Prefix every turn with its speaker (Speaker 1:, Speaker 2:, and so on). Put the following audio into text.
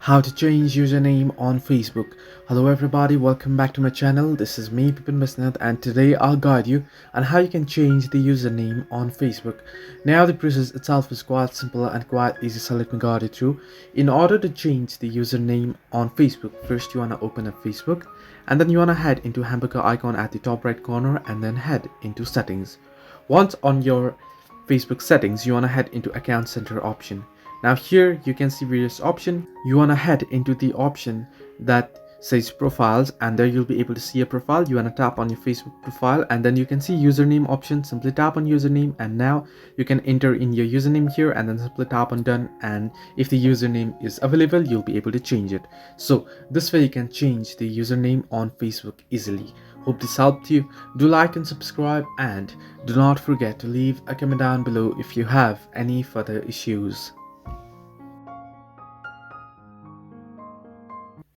Speaker 1: How to change username on Facebook. Hello everybody, welcome back to my channel. This is me Pipin Bisnath, and today I'll guide you on how you can change the username on Facebook. Now the process itself is quite simple and quite easy, so let me guide you through. In order to change the username on Facebook, first you want to open up Facebook, and then you want to head into hamburger icon at the top right corner, and then head into settings. Once on your Facebook settings, you want to head into account center option. Now here you can see various options. You want to head into the option that says profiles, and there you'll be able to see a profile. You want to tap on your Facebook profile, and then you can see username option. Simply tap on username, and now you can enter in your username here, and then simply tap on done, and if the username is available, you'll be able to change it. So this way you can change the username on Facebook easily. Hope this helped you. Do like and subscribe, and do not forget to leave a comment down below if you have any further issues.